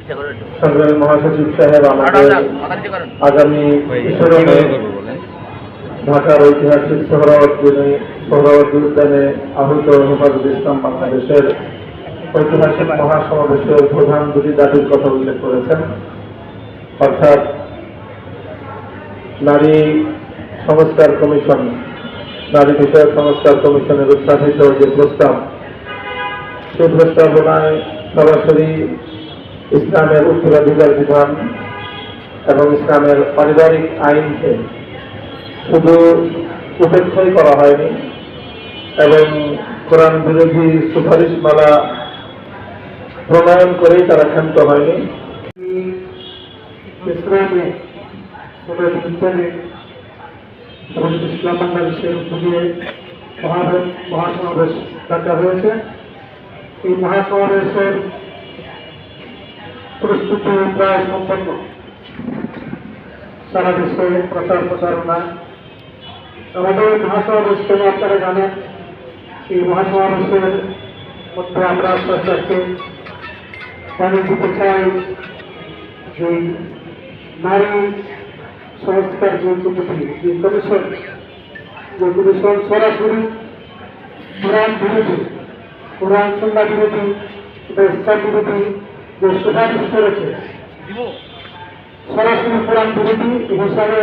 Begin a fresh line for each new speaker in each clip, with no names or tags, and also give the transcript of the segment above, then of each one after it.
সংগ্রামী মহাসচিব সাহেব আমাদের আগামী ঢাকার ঐতিহাসিক সোহরাওয়ার্দী উদ্যানে আহত হেফাজত ইসলাম বাংলাদেশের ঐতিহাসিক মহাসমাবেশের প্রধান দুটি দাবির কথা উল্লেখ করেছেন, অর্থাৎ নারী সংস্কার কমিশন, নারী বিষয়ক সংস্কার কমিশনের উত্থাপিত যে প্রস্তাব, সেই প্রস্তাবনায় সরাসরি ইসলামের উত্তরাধিকার বিধান এবং ইসলামের পারিবারিক আইনকে শুধু উপেক্ষাই করা হয়নি এবং কোরআন বিরোধী সুপারিশমালা প্রণয়ন করেই তারা ক্ষান্ত হয়নি। ইসলামে ইসলাম বাংলাদেশের উদ্যোগে মহাসমাবেশ ডাকা হয়েছে। এই মহাসমাবেশের প্রস্তুতি প্রায় সম্পন্ন। সারা দেশে প্রচার প্রচারণা আমাদের মহাসমাবেশ থেকে আপনারা জানেন, এই মহাসমাবেশের মধ্যে আমরা সরকারকে জানিয়ে দিতে চাই যে নারী সংস্কার যে কমিটি, যে কমিশন সরাসরি কোরআন বিরোধী, কোরআন সুন্নাহ বিরোধী বা ইসলাম বিরোধী যে সুপারিশ করেছে, সরাসরি কোরআন বিরোধী হিসাবে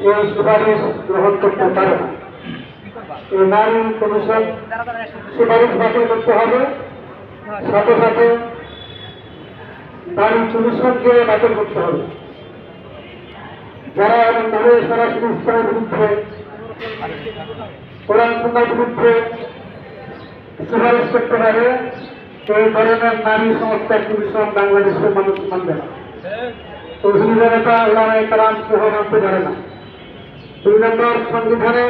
এই সুপারিশ গ্রহণ করতে পারে না। এই নারী কমিশন সুপারিশ বাতিল করতে হবে, সাথে সাথে নারী কমিশনকে বাতিল করতে হবে। যারা নারী সরাসরি ইসলামের বিরুদ্ধে, কোরআন সুন্নাহর বিরুদ্ধে সুপারিশ করতে পারে, এই ধরনের নারী সংস্কার কমিশন বাংলাদেশের মানুষ মানবে না। মানতে পারে না। 2 নম্বর, সংবিধানে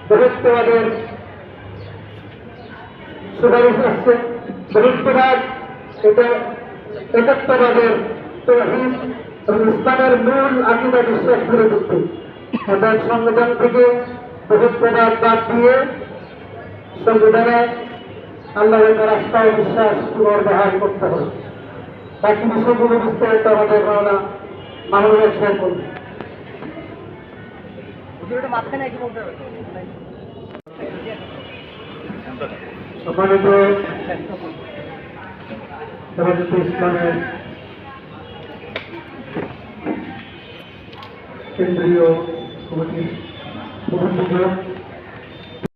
বহুত্ববাদের সুপারিশ আসছে। বহুত্ববাদ এটা একত্ববাদের তৌহিদ এবং ইসলামের মূল আকীদা বিশ্বাস করে দিচ্ছে। অর্থাৎ সংবিধান থেকে বহুত্ববাদ বাদ দিয়ে সংবিধানে আল্লাহর রাস্তায় বিশ্বাস পুনর্বহাল করতে হবে। বাকি বিষয়গুলো বিস্তারিত আমাদের মানবের শেয়ার করবে। সম্মানিত হেফাজতে ইসলামের কেন্দ্রীয় কমিটির প্রধান